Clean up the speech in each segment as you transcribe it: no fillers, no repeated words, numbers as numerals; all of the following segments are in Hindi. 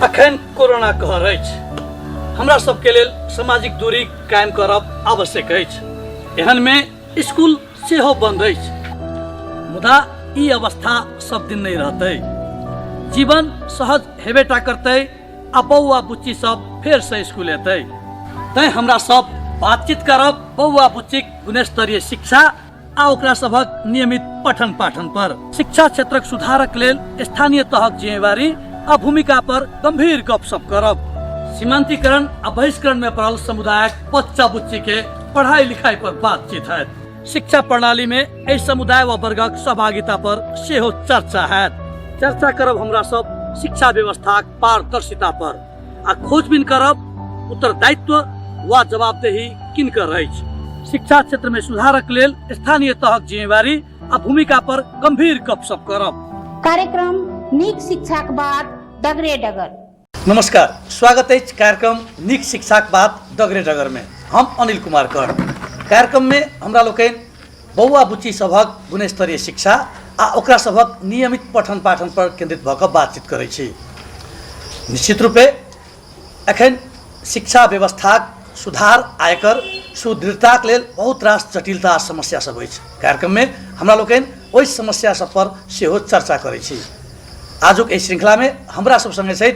अखन कोरोना कहर अछि, हमरा सबके लेल सामाजिक दूरी कायम करब आवश्यक अछि। एहन में स्कूल सेहो बंद अछि, मुदा ई अवस्था सब दिन नहीं रहतै। जीवन सहज हेबेटा करतै आ बौआ बुच्ची सब फेर से स्कूल एतै। तैं हमरा सब बातचीत करब बौआ बुच्चीक गुणस्तरीय शिक्षा आ ओकरा सबक नियमित पठन पाठन पर। शिक्षा क्षेत्रक सुधारक लेल स्थानीय तहक जिम्मेवारी आ भूमिका पर गंभीर गपशप करब। सीमांतीकरण आ बहिष्करण में पड़ल समुदायक बच्चा बुच्ची के पढ़ाई लिखाई पर बातचीत है। शिक्षा प्रणाली में एहि समुदाय व वर्गक सहभागिता पर सेहो चर्चा है। चर्चा करब हमरा सब शिक्षा व्यवस्था पारदर्शिता पर आ खोजबीन करब उत्तरदायित्व व जवाबदेही किनकर अछि। शिक्षा क्षेत्र में सुधारक लेल स्थानीय तहक जिम्मेवारी आ भूमिका पर गंभीर गपशप करब। कार्यक्रम नीक शिक्षाक बाद डगरे डगर। नमस्कार, स्वागत है कार्यक्रम नीक शिक्षाक बाद डगरे डगर में। हम अनिल कुमार कर। कार्यक्रम में हमरा लोकनि बौआ बुच्ची सभक गुणस्तरीय शिक्षा आ ओकरा सभक नियमित पठन पाठन पर केंद्रित भऽ कऽ बातचीत करै छी। निश्चित रूपे एखन शिक्षा व्यवस्थाक सुधार आयकर सुदृढ़ताक लेल बहुत रास जटिलता आ समस्या सब अछि। कार्यक्रम में हमरा लोकनि ओहि समस्या सब पर सेहो चर्चा करै छी। आजुक एहि श्रृंखला में हमरा सब संगे छथि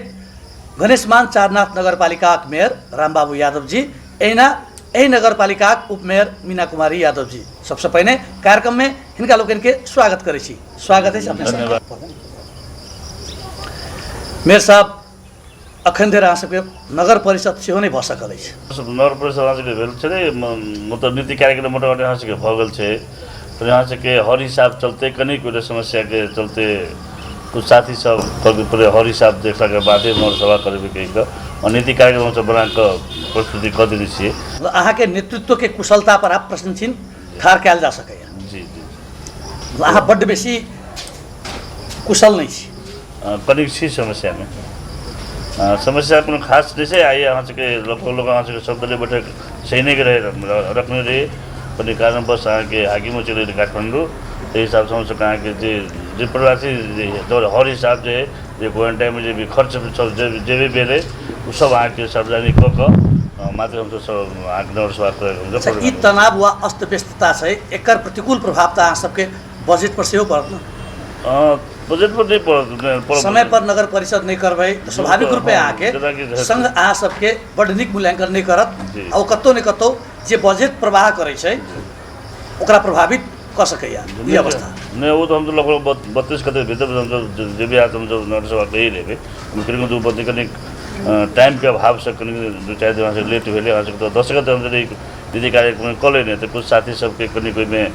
गणेशमान चारनाथ नगरपालिकाक मेयर रामबाबू यादव जी, एहि नगरपालिकाक उपमेयर मीना कुमारी यादव जी। सबसे पहिने कार्यक्रम में हिनका लोकनि के स्वागत करै छी। स्वागत है अपने सब। मेयर साहब, अखन धरि अहाँ सबके नगर परिषद सेहो नहीं भऽ सकल अछि। नगर परिषद अहाँ सबके भेल छलै, मतलब नीति कार्यक्रम मोटामोटी अहाँ सबके भऽ गेल छै। तो अहाँ सबके हर हिसाब चलते कनी कोई समस्या के चलते कुछ साथी सब पूरे हर हिसाब देखला के बाद नगर सभा करबे के और नीति कार्यक्रम सब बना के प्रस्तुति कर देने छियै। अहाँ के नेतृत्व के कुशलता पर आप प्रश्नचिन्ह ठाढ़ कयल जा सकैया। जी जी, अहाँ बड्ड बेसी कुशल नहीं छी। कनिक छी समस्या में। समस्या कोनो खास नहीं है। आइए अहाँ सबके लोग अहाँ सबके सब दलीय बैठक सही नहीं रहे रखने रहे कनी कारण बस अहाँ के हाकिमो चले काठमांडू हिसाब से हम सब अहाँ के जे प्रवासी हर हिसाब जे क्वारंटाइन में जे भी खर्च सब जे भी भेले उ सब अहाँ के सार्वजनिक क मात्र हम सब अहाँ के नगर सभा कर। ई तनाव व अस्त व्यस्तता छै, एकर प्रतिकूल प्रभाव त अहाँ सबके बजट पर सेहो पड़त न। बजट पर नहीं पड़त। समय पर नगर परिषद नहीं करबै तो स्वाभाविक रूपे अहाँ के संघ अहाँ सबके बड्ड नीक मूल्यांकन नहीं करत आ ओ कतौ ने कतौ जे बजट प्रवाह करै छै ओकरा प्रभावित कर सकैया। ई अवस्था नहीं, वो तो हम तो लगभग 32 कते भीतर हम जो भी आते हम जो नगर सभा ले ही लेबे। हम करीब दो बत्ती कनी टाइम के अभाव से कनी दो चार दिन से लेट भेले। अहाँ सब तो 10 गते हम दीदी कार्यक्रम कऽ लेने तो कुछ साथी सबके कनी कोई में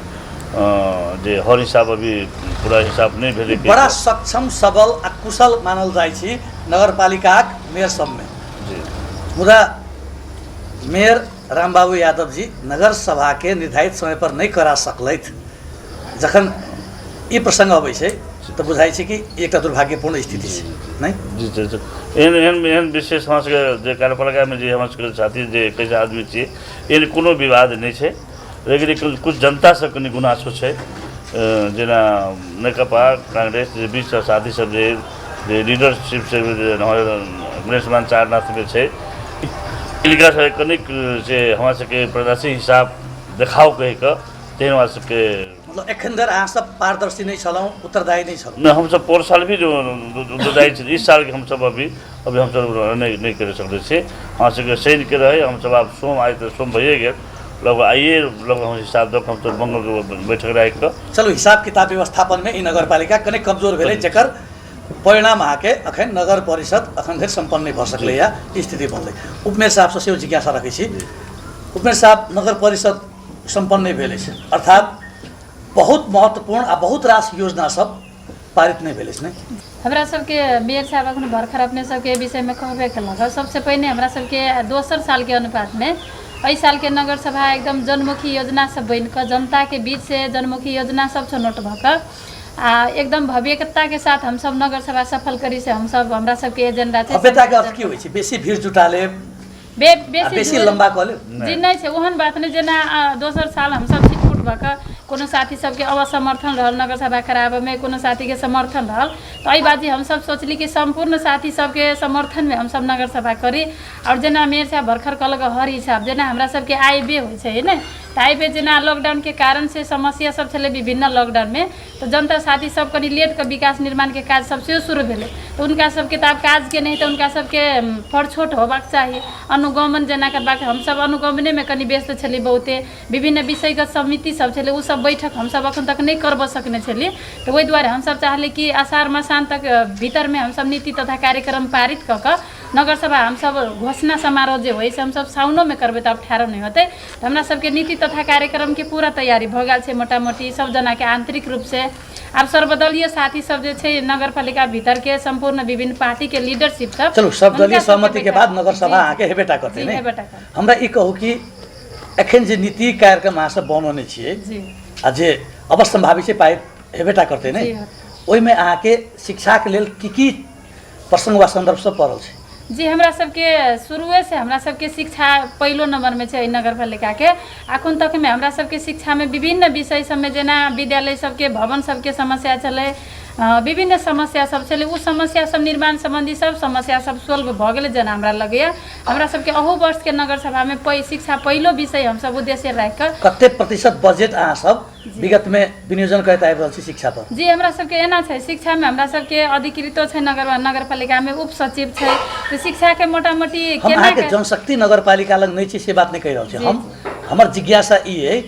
जे हर हिसाब अभी पूरा हिसाब नहीं भेले। बड़ा सक्षम सबल आ कुशल मानल जाइ छी नगरपालिकाक मेयर सब में। जी, मुदा मेयर रामबाबू यादव जी नगर सभा के निर्धारित समय पर नहीं करा सकलथि। जखन ई प्रसंग अबै छै तो बुझाइ छै कि एकटा दुर्भाग्यपूर्ण स्थिति छै नहीं। जी जी, एहन विशेष हमरा सबके जे कार्यपालिका में जे हमरा सबके साथी जे कैसे आदमी छियै एहन कोनो विवाद नहीं छै, लेकिन कुछ जनता से कनी गुनासो छै। जेना नेकपा कांग्रेस जे बीच साथी सब जे लीडरशिप से गणेशमान चारनाथ में छै इनका से कनिक से हमरा सबके प्रदेशी हिसाब देखाव कहि कऽ तेहन हमरा सबके मतलब एखन धरि अहाँ सब पारदर्शी नहीं छलौं, उत्तरदायी नहीं छलौं। नहीं, हम सब पर साल भी जो उत्तरदायी छै। इस साल के हम सब अभी हम सब नहीं कर सकते छे। हमरा सबके शनि के रहे हम सब अब सोम आए तो सोम भइए गेल लगभग आइए लगभग हम हिसाब दऽ हम सब मंगल के बैठक राखि कऽ चलो हिसाब किताब व्यवस्थापन में ई नगरपालिका कने कमजोर भेलै, जेकर परिणाम अहाँके अखन नगर परिषद अखन धरि सम्पन्न नहीं भऽ सकलैया स्थिति बनलै। उपमेयर साहब से सेहो जिज्ञासा रखै छी। उपमेयर साहब, नगर परिषद सम्पन्न नहीं भेलै छै अर्थात बहुत महत्वपूर्ण आ बहुत रास योजना सब पारित नहीं भेलै छै। हमरा सबके मेयर साहब अखन भर्खर अपने सबके विषय में कहबे केलक। सबसे पहिने हमरा सबके दोसर साल के अनुपात में एहि साल के नगर सभा एकदम जनमुखी योजना सब बन कर जनता के बीच से जनमुखी योजना सब छनौट भऽ कऽ आ एकदम भव्यता के साथ हम सब नगर सभा सफल करी से हम सब हमरा सबके एजेंडा छै। भव्यता के अर्थ की होइ छै? बेसी भीड़ जुटा लेब, बेसी लंबा कऽ लेब? जी नहीं छै, ओहन बात नहीं। जेना दोसर साल हम सब छिटपुट भऽ कऽ कोनो साथी सबके असमर्थन रहल नगर सभा कराबैमे, कोनो साथीके समर्थन रहल, तो एहि बाजी हमसब सोचली कि संपूर्ण साथी सबके समर्थन में हमसब नगर सभा करी। और जेना मेयर साहब भर्खर कहलक हर हिसाब जेना हमरा सबके आय व्यय होइ छै ने, आय व्यय जेना लॉकडाउन के कारण से समस्या सब छलै विभिन्न लॉकडाउन में, तो जनता साथी सब कनि लेट के विकास निर्माण के काज सब से शुरू भेलै, तो उनका सबके तो आब काज के नहीं तो उनका सबके फड़छोट होबाक चाही। अनुगमन जेना करबाक हमसब अनुगमने में कनि व्यस्त छली बहुते, विभिन्न विषयगत समिति सब छलै उ सब बैठक हमसब अखन तक नहीं करब सकने छली, तो वही दुआरे हमसब चाहले कि आषाढ़ मसान तक भीतर में हमसब नीति तथा कार्यक्रम पारित क के नगर सभा हमसब घोषणा समारोह जो होइ से हमसब साउनो में करबै तो अब ठारो नहीं होते। तो हमरा सबके नीति तथा कार्यक्रम के पूरा तैयारी भ गेल छै मोटा मोटी सब जना के आंतरिक रूप से। अब सर्वदलीय साथी सब जे छै नगरपालिका भीतर के संपूर्ण विभिन्न पार्टी के लीडरशिप सब, चलो सर्वदलीय सहमति के बाद नगर सभा आके हेबेटा करते ने। हमरा ई कहू कि एखन जे नीति कार्यक्रम अहाँ सब बनौने छियै आ जे अब संभावित छै पाइ हेबेटा करते ने, ओहि में अहाँ के शिक्षा के लेल की प्रसंग वा संदर्भ सब पड़ल छै? जी हमरा सबके शुरुए से हमरा सबके शिक्षा पहलो नंबर में छै नगरपालिका के। अखन तक में हमरा सबके शिक्षा में विभिन्न विषय सब में जेना विद्यालय सबके भवन सबके समस्या चले, विभिन्न समस्या सब छलै, उ समस्या सब निर्माण संबंधी सब समस्या सब सोल्व भ गेलै जेना हमरा लगैया। हमरा सबके अहू वर्ष के नगर सभा में शिक्षा पहिलो विषय हम सब उद्देश्य राख के कते प्रतिशत बजेट अहाँ सब विगत में विनियोजन करैत आबि रहल छी शिक्षा पर? जी हमरा सबके एना छै, शिक्षा में हमरा सबके अधिकृतो छै नगरपालिका में उप सचिव छै, तो शिक्षा के मोटा मोटी हम अहाँ के जनशक्ति नगरपालिका लग नहीं छै से बात नहीं कहि रहल छी। हम हमर जिज्ञासा ई है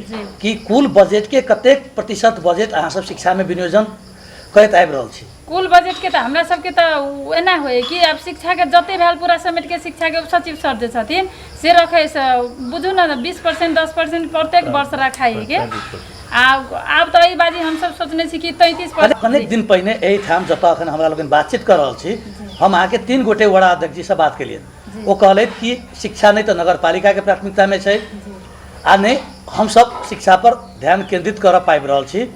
कि कुल बजेट के कतेक प्रतिशत बजेट अहाँ सब शिक्षा में विनियोजन करैत आबि रहल छी? कुल बजेट के तो हमरा सबके तो एना होय कि अब शिक्षा के जते भेल पूरा समेट के शिक्षा के सचिव सर जे छथिन से रखे से बुझू ना 20% 10% प्रत्येक वर्ष रखाई के। आब तो ई बाजी हम सब सोचने छी कि 33%। अनेक दिन पहिने एही ठाम जतऽ अखन हमरा लोगन बातचीत कर रहल छी, हम अहाँ के 3 गोटे वड़ा अध्यक्ष जी से बात केलिए, वो कहलथि कि शिक्षा नहीं तो नगरपालिका के प्राथमिकता में छै आ नहीं हम सब शिक्षा पर ध्यान केंद्रित कर पाबि रहल छी।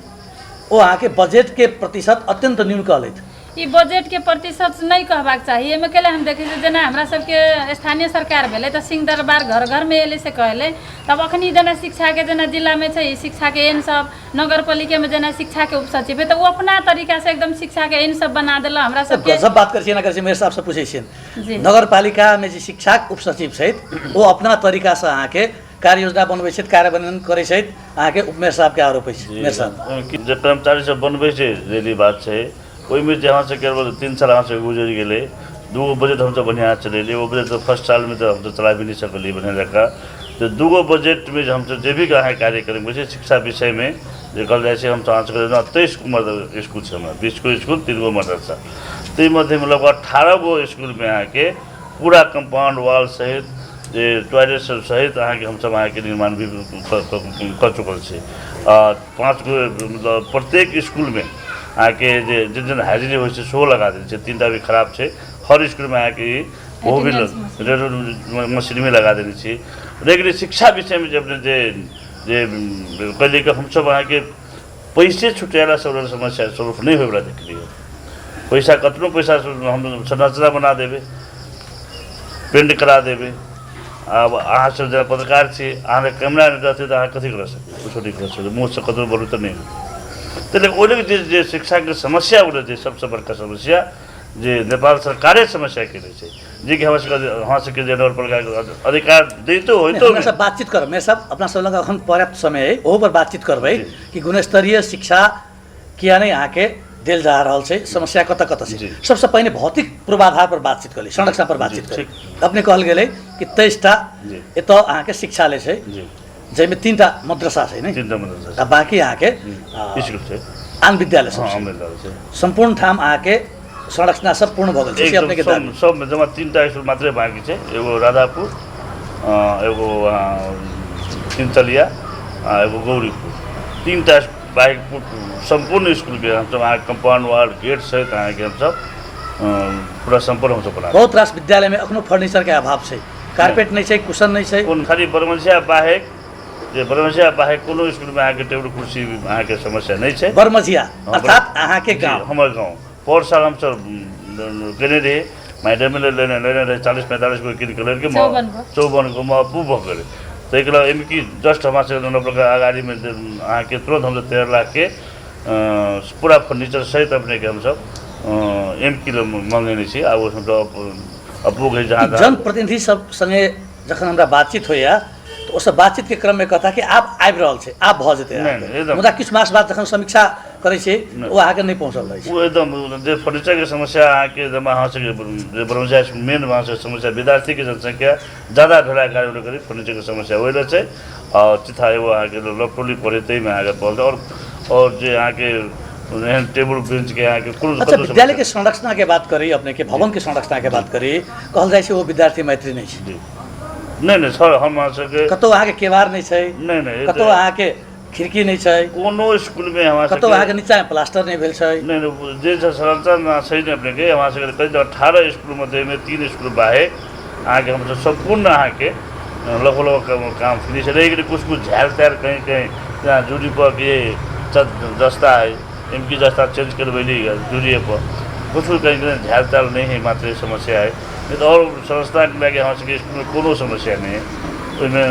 वो अहाँ के बजेट के प्रतिशत अत्यंत न्यून कहलथि। ई बजेट के प्रतिशत नहीं कहबाक चाहिए। एमे केले हम देखे जेना हमरा सबके स्थानीय सरकार भेले तो सिंह दरबार घर घर में एले से कहले, तब अखनी जेना शिक्षा के जेना जिला में छै शिक्षा के एन सब, नगरपालिका में जेना शिक्षा के उप सचिव है तो वो अपना तरीका से एकदम शिक्षा के एन सब बना देला। हमरा सबके गजब बात करै छी ना करै छी, मेरे साहब से पूछै छियन नगरपालिका में जे शिक्षा उप सचिव छथि वो अपना तरीका से अहाँ के कार्य योजना बनबै छथि, कार्यान्वयन करै छथि, अहाँ के उपमेयर साहब के आरोप अछि? मेयर साहब जे कर्मचारी सब बनबै छै रेली बात छै, ओहि में जे अहाँ से केवल 3 साल अहाँ से गुजर गेलै, 2 बजेट हम सब बढ़िया चलेली, वो बजेट तो फर्स्ट साल में तो हम तो चला भी नहीं सकली बढ़िया जगह। तो 2 बजेट में हम सब जे भी अहाँ कार्यक्रम छै शिक्षा विषय में जे कहल जाइ छै हम अहाँ से 23 स्कूल छै, हमरा 20 गो स्कूल 3 गो मदरसा, ताहि मध्य में लगभग 18 गो स्कूल में अहाँ के पूरा कंपाउंड वॉल सहित जे टॉयलेट सब सहित अहाँ के हम सब अहाँ के निर्माण भी कर चुकल छै। 5 गो मतलब प्रत्येक स्कूल में अहाँ के जे जिन हाजिरी होइ छै सेहो लगा देने छै, 3टा भी खराब छै, हर स्कूल में अहाँ के वो भी मशीन में लगा देने छी। लेकिन शिक्षा विषय में जब जे कहलिए कि हम सब अहाँ के पैसे छुटेला सब समस्या स्वरूप नहीं होइवला देखलिए। पैसा कतनो पैसा हम संरचना बना देवे, पेंट करा देवे, अब अहाँ सब जरा पत्रकार छी, अहाँ कैमरा रहते तो अहाँ कथी कर सकते, कुछ नहीं कर सकते, मुँह से कतनो बोलू तो नहीं। तो ओले जे शिक्षा के समस्या बोले सबसे बड़का समस्या जे नेपाल सरकारे समस्या के छै, जे कि हमरा सबके जे नगरपालिका अधिकार दैतो होइ तो सब बातचीत कर। मेरे साहब अपना सब लग अखन पर्याप्त समय है, ओहो पर बातचीत करबै कि गुणस्तरीय शिक्षा किया नहीं अहाँ के देल जा रहल छै, समस्या कतऽ कतऽ छै। सबसे पहले भौतिक पूर्वाधार पर बातचीत करी, संरचना पर बातचीत करी। अपने कहल गेलै कि 23टा एतऽ अहाँ के शिक्षालय छै, जैमे 3टा मद्रसा छै, नहीं 3टा मद्रसा, आ बाकी अहाँ के स्कूल छै, आन विद्यालय सब छै। संपूर्ण ठाम अहाँ के संरचना सब पूर्ण भऽ गेल छै अपने के सब में जमा 3टा स्कूल मात्रै बाकी छै, एगो राधापुर, एगो तीनतलिया, एगो गौरीपुर, 3टा बाइक संपूर्ण स्कूल के हम सब अहाँ कंपाउंड वाल गेट सहित अहाँ के हम सब पूरा संपूर्ण हम सब बना। बहुत रास विद्यालय में अखनो फर्नीचर के अभाव छै, कारपेट नहीं छै, कुशन नहीं छै। कोन खाली बरमसिया बाहेक जे बरमसिया बाहेक कोनो स्कूल में अहाँ के टेबल कुर्सी अहाँ के समस्या नहीं छै। बरमसिया अर्थात अहाँ के गांव, हमर गांव पर साल हम सब केने रहे मैडम में लेने रहे 40-45 गो किन कलर के 54 गो मापू भऽ गेलै। ताहिके लागि एमकी जस्ट हमरा सबके नवलखा अगाडिमे अहाँके तुरंत हमसब 13 लाख के पूरा फर्नीचर सहित अपने के हमसब एमकी मंगेने छी। आब हमसब अपुग है जहाँ जनप्रतिनिधि सब संगे जखन हमरा बातचीत होइया तो उस बातचीत के क्रम में कहता कि आप आबि रहल छै, आप भ जेतै, मुदा किछु मास बाद जखन समीक्षा करै छै वो आगे नहीं पहुँचल रहे छै। वो एकदम जे फर्नीचर के समस्या अहाँके जमा अहाँ सबके ब्रह्मचारी मेन वहाँ से समस्या विद्यार्थी के जनसंख्या ज़्यादा भेला कारणले गर्दा फर्नीचर के समस्या होइ रहल छै। और चिथा एगो अहाँके लपटोली पड़े तैमे अहाँके पड़ल और जे अहाँके टेबल बेंच के अहाँके कुल अच्छा विद्यालय के संरचना के बात करी, अपने के भवन के संरचना के बात करी, कहल जाइ छै वो विद्यार्थी मैत्री नहीं छै। नहीं सर हम अहाँ सबके कतौ अहाँके केवार नहीं छै, नहीं कतौ अहाँके खिड़की नहीं छै, कोनो स्कूल में हमरा कतौ अहाँके नीचा में प्लास्टर नहीं भेल छै। नहीं जे संरचना छै ने अपने के हमरा सबके करीब 18 स्कूल में 3 स्कूल बाहे अहाँके हम संपूर्ण अहाँके लगभग काम फिनिश रहेगी। कुछ झैल तैर कहीं जहाँ जूरी पर ये जस्ता है एमकी जस्ता चेंज करवैली जूरी पर कुछ कहीं झैल तैर नहीं है, मात्र समस्या है। नहीं तो और संस्था के लगे हमारे सबके स्कूल में कोनो समस्या नहीं है, उसमें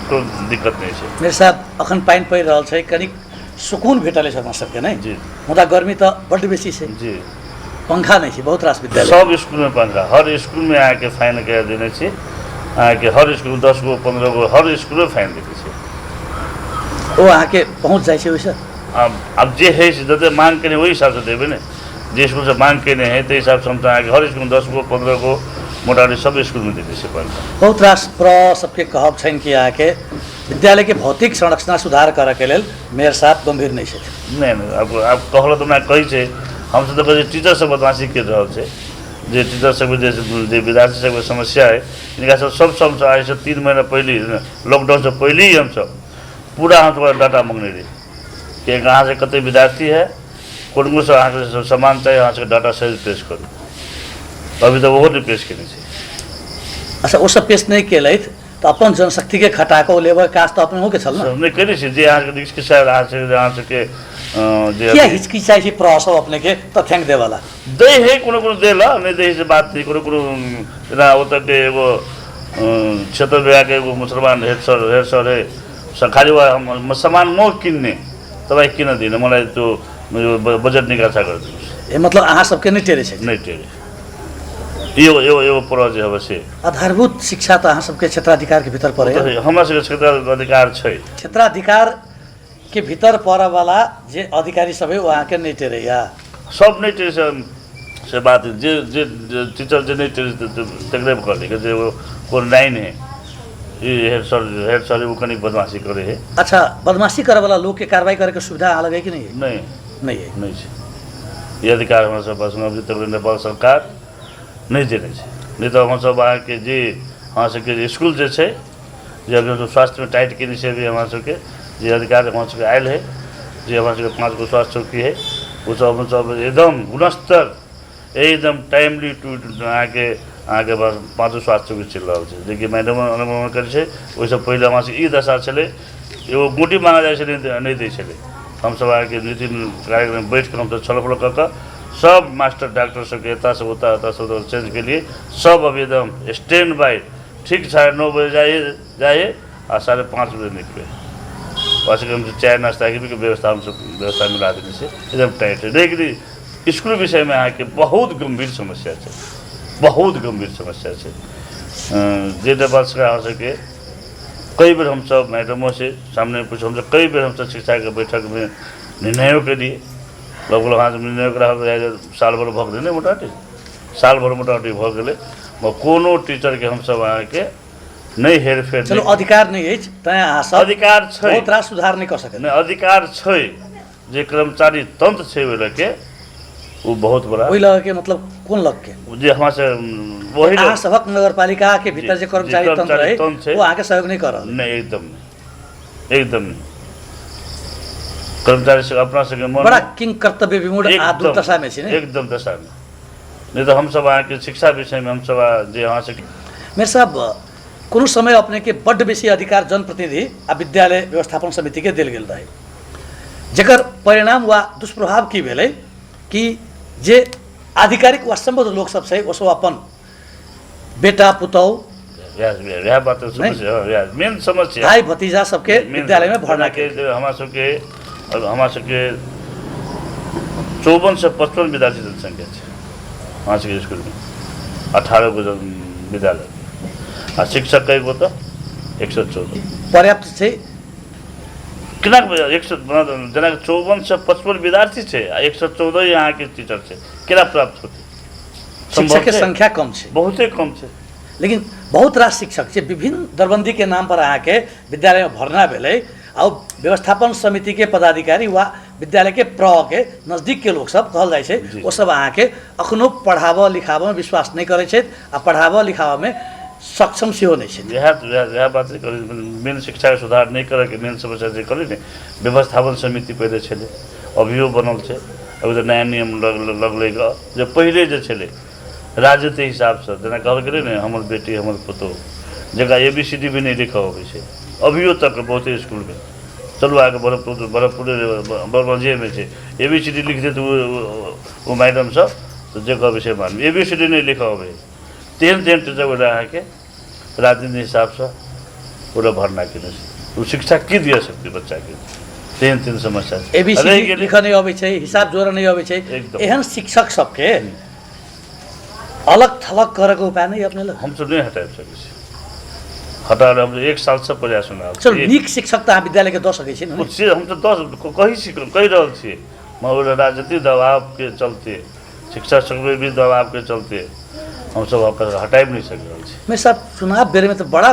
कोई दिक्कत नहीं है। मेरे साहब अखन पानी पड़ि रहल छै, कनिक सुकून भेटल छै हमरा सबके नहीं जी, मुदा गर्मी तो बड्ड बेसी छै जी, पंखा नहीं छै बहुत रास विद्यालय सब स्कूल में पंखा, हर स्कूल में आके फाइन कह देने छी अहाँके हर स्कूल 10 गो 15 गो हर स्कूल में फाइन देते छै। वो अहाँके पहुँच जाइ छै ओइसे अब जे है से जते मांग करे वही हिसाब से देवे ने, जे स्कूल से मांग केने है ते हिसाब से हम अहाँके हर स्कूल में 10 गो 15 गो मोटामोटी सब स्कूल में देते छै पंखा। बहुत रास सबके कहब छनि कि अहाँके विद्यालय के भौतिक संरचना सुधार करऽ के लेल मेयर साहब गंभीर नहीं छथि। नहीं अब कहल तो हमरा कहै छै हमसे तो कहै टीचर सब बदमाशी कर रहल छै, जे टीचर सब जे विद्यार्थी सबके समस्या है इनका सब आज से 3 महीना पहले लॉकडाउन से पहले ही हम सब पूरा हम डाटा मांगने रही कि कहाँ से कते विद्यार्थी है कौन से अहाँ सामान चाहिए अहाँ से डाटा सहित पेश करू, अभी तो वो नहीं पेश केने छै। अच्छा वो सब पेश नहीं केलथि तो अपन जनशक्ति के खटा के लेबर काज तो अपने हो के छल ना नहीं केने छै जे अहाँ के किसी शायद अहाँ से के जे क्या हिचकिचाइ छै प्रसव अपने के तथ्यांक दे वाला दे है कोनो देला नहीं दे से बात नहीं कोनो ना होता के एगो क्षेत्र विभाग के एगो मुसलमान हेड सर है खाली हम सामान म किन्ने तब किन दिन मलाई तो बजट निकासा कर दिनुहोस्। ए मतलब अहाँ सबके नहीं टेरे छै नहीं टेरे यो पर जे अवश्य आधारभूत शिक्षा तो अहाँ सबके क्षेत्राधिकार के भीतर पड़े हमरा सबके क्षेत्र अधिकार छै, क्षेत्राधिकार के भीतर पड़े वाला जे अधिकारी सब है वो अहाँ के नहीं टेरे या सब नहीं टेरे से बात जे जे टीचर जे नहीं टेरे तकरे कर देगा जे वो लाइन है ये हेड सर वो कनिक बदमाशी करे है। अच्छा बदमाशी करे वाला लोग के कार्रवाई करे के सुविधा अलग है कि नहीं है? नहीं है नहीं छै ये अधिकार हमरा सब पास अभी तक नेपाल सरकार नहीं देने छै। नहीं तो हम सब अहाँ के जे अहाँ सबके स्कूल जे छै जे अभी हम स्वास्थ्य में टाइट केने छै भी हमरा सबके जे अधिकार हमरा सबके आयल है जे हमरा सबके 5 गो स्वास्थ्य चौकी है वो सब एकदम गुणस्तर एकदम टाइमली टू अहाँ के बस 5 स्वास्थ्य चौकी चल रहा है जेकि मैडम अनुगमन करे छै। ओहिसँ पहिले हमरा सबके ई दशा छलै एगो गोटी मांगा जाइ छलै नहीं दै छलै। हम सब अहाँ के नीति कार्यक्रम बैठ के हम सब छलफल कऽ कऽ सब मास्टर डॉक्टर सबके एता से होता चेंज के लिए सब अभी एकदम स्टैंड बाय ठीक 9:30 बजे जाइए और 5:30 बजे निकले वैसे हम चाय नाश्ता की भी व्यवस्था हम सब व्यवस्था मिला देने से एकदम टाइट है। लेकिन स्कूल विषय में अहाँ के बहुत गंभीर समस्या है, बहुत गंभीर समस्या है जे नेपाल सरकार हो सके। कई बार हम सब मैडमों से सामने पूछो हम सब कई बार हम सब शिक्षा के बैठक में निर्णयों के लिए लगभग हाँ निर्णय करा साल भर भग देने मोटामोटी साल भर मोटामोटी भग गए कोनो टीचर के हम सब अहाँ के नहीं हेर फेर चलो अधिकार नहीं है तैं अहाँ सब अधिकार छै बहुत रास सुधार नहीं कर सके नहीं अधिकार छै जे कर्मचारी तंत्र छै ओइ लगे वो बहुत बड़ा ओइ लगे के मतलब कौन लग के जे हमरा से वही अहाँ सबक नगरपालिका के भीतर जे कर्मचारी तंत्र है वो आके सहयोग नहीं कर रहा नहीं एकदम नहीं कर्मचारी से अपना से मन बड़ा किंग कर्तव्य विमूढ़ आ दुर्दशा में छी एकदम दशा में। नहीं तो हम सब अहाँ के शिक्षा विषय में हम सब जे अहाँ से मेरे साहब कोनो समय अपने के बड्ड बेसी अधिकार जनप्रतिनिधि आ विद्यालय व्यवस्थापन समिति के देल गेल रहे जेकर परिणाम वा दुष्प्रभाव की भेलै कि जे आधिकारिक वा संबद्ध लोक सब छै ओ सब अपन बेटा पुतौह यह बात समस्या मेन समस्या भाई भतीजा सबके विद्यालय में भर्ना के हमारा सबके 54 से 55 विद्यार्थी जनसंख्या है वहाँ से स्कूल में 18 को विद्यालय और शिक्षक कई को तो 114 पर्याप्त छै कितना 54 से 55 विद्यार्थी है 114 यहाँ के टीचर है केना प्राप्त होते शिक्षक के संख्या कम छै बहुते कम है लेकिन बहुत रास शिक्षक छै विभिन्न दरबंदी के नाम पर अहाँके विद्यालय में भर्ना भेलै और व्यवस्थापन समिति के पदाधिकारी वा विद्यालय के प्र के नजदीक के लोग सब कहल जाए छै वो सब अहाँके अखनो पढ़ाबऽ लिखाबऽ में विश्वास नहीं करे छै आ पढ़ाबऽ लिखाबऽ में सक्षम सेहो नहीं छै यह बात मेन शिक्षा के सुधार नहीं करे के मेन समस्या जे करे ने व्यवस्थापन समिति पहले छले अभियो बनल छै अभी तो नया नियम लगले जे पहले जे छले राजनीति हिसाब से जेना कहल गेलै ने हमर बेटी हमर पुतौह जकरा ABCD भी नहीं लिखा होबै छै अभियो तक बहुते स्कूल में चलू आगे बरपजे में छै ABCD लिख दे वो मैडम सब तो जे कहबै से मान ABCD नहीं लिखा होबै तेहन टीचर बोला है कि राजनीति हिसाब से पूरा भरना के वो शिक्षा की दिया सकती बच्चा के तेहन समस्या ABCD लिखा नहीं अबै छै हिसाब जोड़ नहीं अबै छै एहन शिक्षक सबके अलग थलग गरेको उपाय नहीं अपने लोग हम तो नहीं हटा सके हटा हम 1 साल से प्रयास सुना चलो नीक शिक्षक तो विद्यालय के दऽ सकै छी हम तो 10 कही रहल छी मगर राजनीतिक दबाव के चलते शिक्षा संघ में भी दबाव के चलते हम सब हटा भी नहीं सक रहे छी मैं साहब चुनाव बेर में तो बड़ा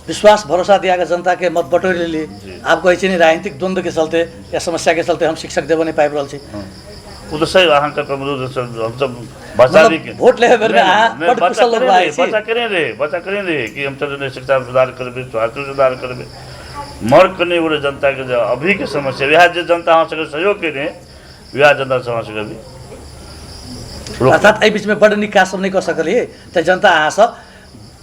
विश्वास भरोसा दिया के जनता के मत बटोर लिए आप कहे छी राजनीतिक द्वंद्व के चलते या समस्या के चलते हम शिक्षक देव नहीं पाबि रहल छी वो तो सही अहाँ का कमजोर हम सब बचा दी के वोट ले बेर में बड़ कुशल लोग भाई बचा करें रे कि हम चलो शिक्षा सुधार करबे स्वास्थ्य सुधार करबे मर कने वो जनता के जो अभी के समस्या यह जो जनता अहाँ सबके सहयोग करे वह जनता समस्या भी अर्थात एहि बीच में बड़ नीक काज सब नहीं कर सकलिए तो जनता अहाँ सब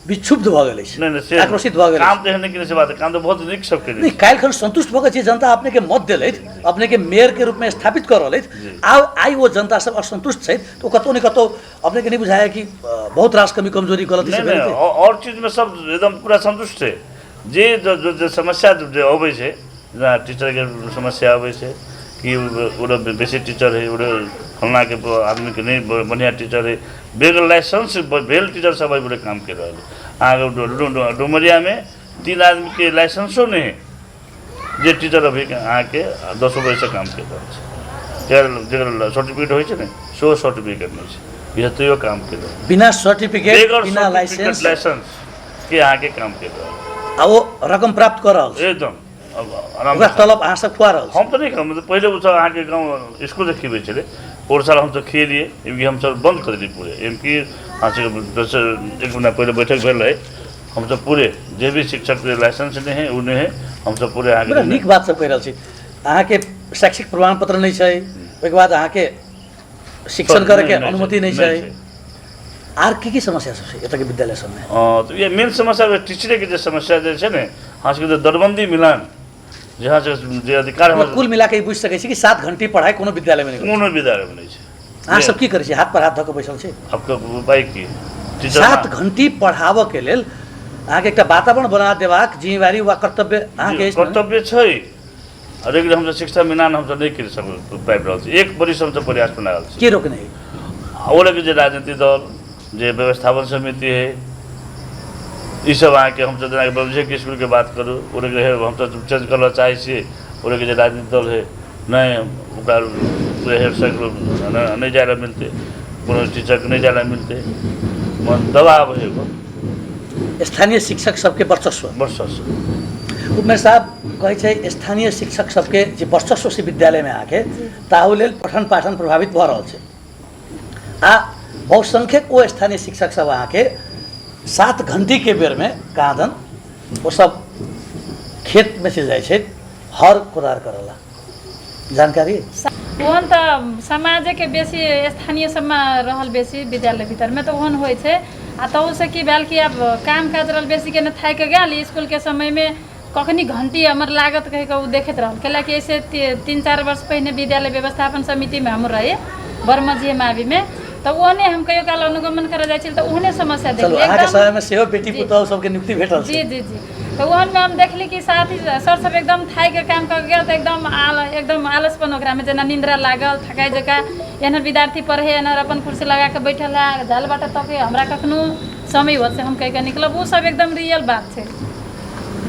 विक्षुब्ध भ गेलै नहीं आक्रोशित भ गेलै काम तो एहन नहीं से बात काम तो बहुत नीक सब के नहीं काल्हि खन संतुष्ट भऽ कऽ जनता अपने के मत देलथि अपने के मेयर के रूप में स्थापित कर रहलथि आई वो जनता सब असंतुष्ट छथि तो कतौ नहीं कतौ अपने के नहीं बुझाया कि बहुत रास कमी कमजोरी गलती से भेलै और चीज में सब एकदम पूरा संतुष्ट है जे जो समस्या जो अबै छै जेना टीचर के समस्या अबै छै कि वो बेसी टीचर है वो फलना के आदमी के नहीं बढ़िया टीचर है बेगर लाइसेंस भेल टीचर सब बड़े काम कर रहा है डुमरिया में 3 आदमी के लाइसेंसो नहीं है जे टीचर अभी आके 10 बजे से काम कर रहा है सर्टिफिकेट हो सो सर्टिफिकेट नहीं है तो काम कर रहा है बिना सर्टिफिकेट बिना लाइसेंस के आके काम कर रहा है वो रकम प्राप्त कर रहा है एकदम तलब अहाँ सब खुआ रहा हम तो नहीं खाम पहले वो सब अहाँ के गाँव स्कूल से खिबे चले और साल हम तो खिए एमकी हम सब बंद कर दिए पूरे एमकी हाँ से 1 महीना पहले बैठक भेल रहे हम सब पूरे जे भी शिक्षक के लाइसेंस नहीं है उन्हें है हम सब पूरे अहाँ नीक बात सब कह रहा छी अहाँ के शैक्षिक प्रमाण पत्र नहीं छै ओके बाद अहाँ के शिक्षण करे के अनुमति नहीं छै आर की समस्या सब छै एतऽ के विद्यालय सब में तो ये मेन समस्या टीचरे के जो समस्या जे छै ने हाँ से दरबंदी मिलान जहाँ से जे अधिकार कुल मिला के बुझ सकै छी कि 7 घंटे पढ़ाई कोनो विद्यालय में नहीं कोनो विद्यालय में नहीं छै अहाँ सब की करै छी हाथ पर हाथ धऽ के बैसल छी आपका उपाय की 7 घंटे पढ़ाबऽ के लेल अहाँ के एकटा वातावरण बना देबाक जिम्मेवारी वा कर्तव्य अहाँ के कर्तव्य छै लेकिन हम शिक्षा मिलान हम नहीं कर पाबि रहल छी एक बड़ी हम प्रयास बना रहल छी के रोकने वो लगे जे राजनीतिक दल जे व्यवस्थापन समिति है ये सब अहाँ के हम सब जना के स्कूल के बात करूँ वो लगे हम सब चेंज करना चाहे छी वो लगे जे राजनीतिक दल है नहीं ओकरा हेड सर नहीं जाए मिलते कोनो टीचर के नहीं जाए मिलते मन दबाव है वो स्थानीय शिक्षक सबके वर्चस्व उपमेयर साहब कहै छै स्थानीय शिक्षक सबके जे वर्चस्व से विद्यालय में आके ताहु लेल पठन पाठन प्रभावित भऽ रहल छै आ बहुसंख्यक वो स्थानीय शिक्षक सब आके 7 घंटे के बेर में कहादन वो सब खेत में चल जाए हर कोदार करला जानकारी ओहन तो समाज के बेसी स्थानीय सब में रहल बेसी विद्यालय भीतर में तो ओहन होइ छै आ तो से की भेल कि अब काम काज रहल बेसी के न थाक गेल स्कूल के समय में कखनी घंटी हमर लागत कह के देखत रहल कैलाकि ऐसे 3-4 वर्ष पहले विद्यालय व्यवस्थापन समिति में हम रहे बरमझिया मावी में तो ओहने हम कहियो काल अनुगमन करे जाइ छियै तो ओहने समस्या चलो देखली अहाँके समय में सेहो बेटी जी। पुतहु सबके नियुक्ति भेटल जी छै जी जी तो ओहन में हम देखली कि साथी सर सब एकदम थाई के काम कर गेल तो एकदम आलसपन ओकरा में जेना निंद्रा लागल थकाई जका एहन विद्यार्थी पढ़े एहन अपन कुर्सी लगा के बैठल है झाल बाटे तक हमरा कखनो समय होत से हम कह के निकलब वो सब एकदम रियल बात छै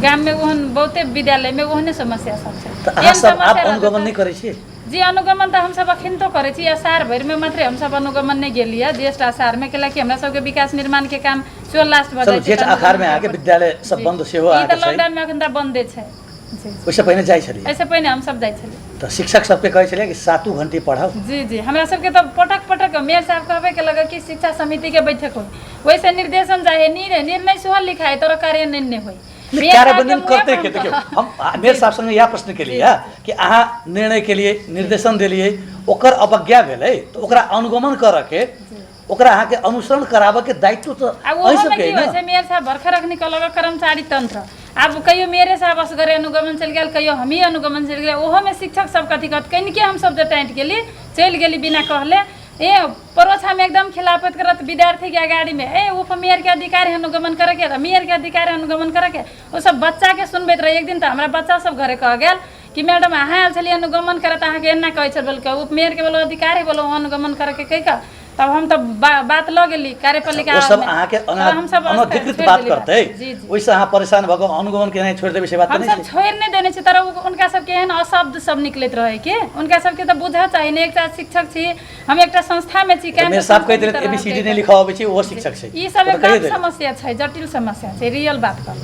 गाम में ओहन बहुते विद्यालय में ओहने समस्या सब छै तऽ अहाँ एहन सब आप समस्या अनुगमन रहतै नहीं करै छियै जी अनुगमन तो हम सब अखन तो करे छी असार भर में मात्र हम सब अनुगमन नहीं गेलिए ज्येष्ठ असार में केला कि हमरा सब के विकास निर्माण के काम सो लास्ट चलो बजे जेठ आखार में आके विद्यालय सब बंद सेहो ई आके तो छै लॉकडाउन में अखन त बंदे छै जी ओहिसँ पहिने जाइ छलियै ऐसे पहिने हम सब जाइ छलियै तऽ शिक्षक सबके कहै छलियै कि 7 घंटे पढ़ाओ जी जी हमरा सबके तो पटक पटक मेयर साहब कहबे के लगा कि शिक्षा समिति के बैठक हो वैसे निर्देशन जाए निर्णय सेहो लिखाए तर कार्यान्वयन नहीं होई कार्यान्वयन करते के देखियो हम मेयर साहब संगे यह प्रश्न के लिए कि अहाँ निर्णय के लिए निर्देशन देलिए ओकर अवज्ञा भेलै तो ओकरा अनुगमन करऽ के ओकरा अहाँ के अनुसरण कराबऽ के दायित्व तो अब अहि वो में सबके की है होय ना छै मेयर साहब बरखा रखने के लगा कर्मचारी तंत्र अब कहियो मेरे साहब असगरे अनुगमन चल गेल कहियो हम ही अनुगमन चल गेल ओहो में शिक्षक सब कथी कहत कहीं के हम सब जे टाइट गेली चल गेली बिना कहले ए परोछा में एकदम खिलाफत करत विद्यार्थी के अगाड़ी में ए उपमेयर के अधिकारी अनुगमन करे के मेयर के अधिकारी अनुगमन करे के वो सब बच्चा के सुनबैत रहे एक दिन तो हमरा बच्चा सब घरे कह गेल कि मैडम अहाँ आयल छलियै अनुगमन करत अहाँ के एना कहै छै बोल के उपमेयर के बोलो अधिकारी बोलो अनुगमन करे के कहि का तब हम तो बात ल गेली कार्यपालिका वो सब अहाँ के हम सब अनधिकृत छोड़ि बात देली करते जी जी ओइसे अहाँ परेशान भगो अनुगमन के नहीं छोड़ देबे से बात हम नहीं सब छोड़ नहीं देने छै तर उनका सब के एहन अशब्द सब निकलैत रहे के उनका सब के तो बुझा चाहिए ने एकटा शिक्षक छी हम एकटा संस्था में छी मेरे साहब कहि देले एबीसीडी नहीं लिखा होबे छै वो शिक्षक छै ई सब तो कहिए एकदम देले। समस्या छै जटिल समस्या छै रियल बात करल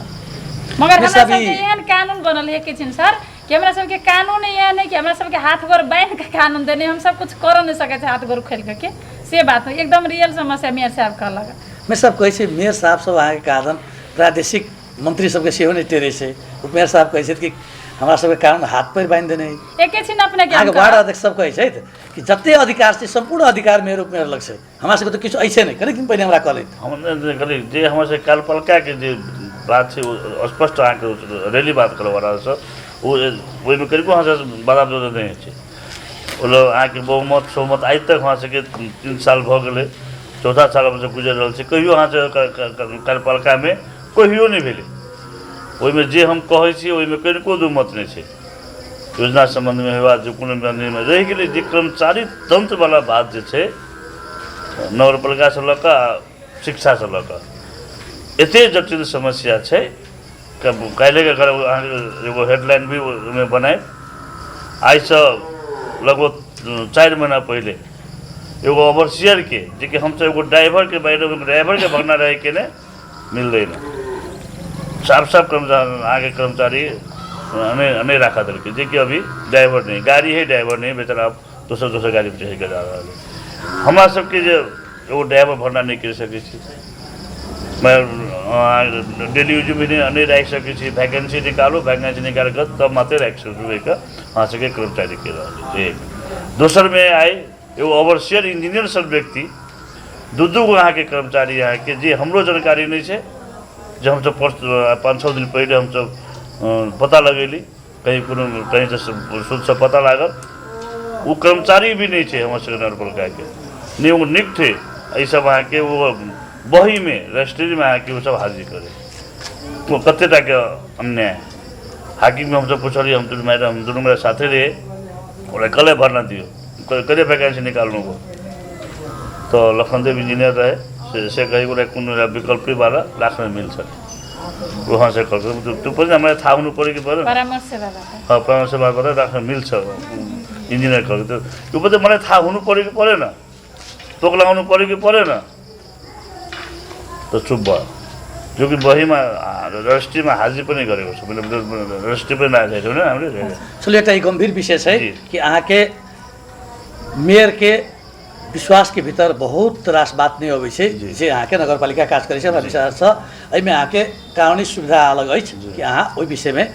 मगर हमरा सब सबके ई- एहन कानून बनल है किछन सर कि हमरा सबके कानून एहन है कि हमरा सबके हाथ गोर बांध के कानून देने हम सब कुछ कर नहीं सके हाथ गोर खोल के से बात है एकदम रियल समस्या मेयर साहब कहलक मैं सब कहै छै मेयर साहब सब अहाँ के कारण प्रादेशिक मंत्री सबके सेहो नहीं टेरे छै उपमेयर साहब कहै छै कि हमरा सबके कारण हाथ पैर बांध देने एकैछिन अपने के अहाँके वार्ड अध्यक्ष सब कहै छै कि जते अधिकार छै संपूर्ण अधिकार मेयर उपमेयर लग छै हमरा सबके तो किछु ऐसे नहीं कने दिन पहिले हमरा कहले हमने कहली जे हमर से कालपलका के जे बात छै वो स्पष्ट अहाँके रैली बात करऽ वाला से वो ओहिमे करीब अहाँ से बाधा विरोध नहीं छै वो लोग अहाँके बहुमत सहमत आइ तक अहाँ सबके 3 साल भऽ गेलै चौथा साल हमसब गुजर रहल छै कहियो अहाँ से कार्यपालिका में कहियो नहीं भेलै ओहिमे जे हम कहै छी ओहिमे कनिको दू मत नहीं छै योजना संबंध में विवाद जो कोनो निर्णय में रहि गेलै जे कर्मचारी तंत्र वाला बात जे छै नगरपालिका से लऽ कऽ शिक्षा से लऽ कऽ एते जटिल समस्या छै काल्हि के अगर अहाँके एगो हेडलाइन भी ओहिमे बनाए आइ से लगभग 4 महीना पहले एगो ओवरसियर के जे कि हमसे एगो ड्राइवर के भगना रहे के ने मिललै ना साफ आगे कर्मचारी नहीं रखा देलकै जे कि अभी ड्राइवर नहीं गाड़ी है ड्राइवर नहीं बेचारा आप दोसर गाड़ी में चढ़ के जा रहा है हमरा सबके जे एगो ड्राइवर भरना नहीं कर सकै छी मैं डेली यूज में नहीं रख सकै छी वैकेंसी निकालो वैकेंसी निकाल कर तब मात्र रख सकबै के अहाँ सबके कर्मचारी के रहल एक दोसर में आए एगो ओवरसियर इंजीनियर सब व्यक्ति दू गो अहाँ के कर्मचारी अहाँ के जे हमरो जानकारी नहीं छै जो हम सब 5-6 दिन पहले हम सब पता लगेली कहीं से सूद से पता लागल वो कर्मचारी भी नहीं थे हमारे नगरपालिका के नहीं वो निक थे ये सब अहाँ के वो बही में रजिस्ट्री में अहाँ के वो सब हाजिर करे वो कते टा के अन्याय हाकिम में हम सब पूछलिए हम तो मैडम हम दोनों मेरे साथे रहे बोले कल भरना दियो कदे वैकेंसी निकालने को तो लखनदेव इंजीनियर रहे से कहीं बोले कुन विकल्प वाला राख्न मिल्छ वहाँ से करके त्यो पनि हामीलाई थाहा हुनु पऱ्यो कि परेन परामर्श सेवाबाट परामर्श सेवाबाट राख्न मिल्छ इंजीनियर करके त्यो पनि मलाई थाहा हुनु पऱ्यो कि परेन तोक लगाउनु पऱ्यो कि परेन त चुप भयो जो कि बहीमा रजिस्ट्रीमा हाजिर पनि गरेको छु मैले रजिस्ट्री पनि राखेको छु होइन हामीले चलिए एउटा गंभीर विषय है जी। कि अहाँ के मेयर के विश्वास के भीतर बहुत रास बात नहीं अबै छै जे अहाँ के नगरपालिका काज करै छै हमरा विश्वास छ एहिमे अहाँ के कानूनी सुविधा अलग अछि कि अहाँ ओहि विषय में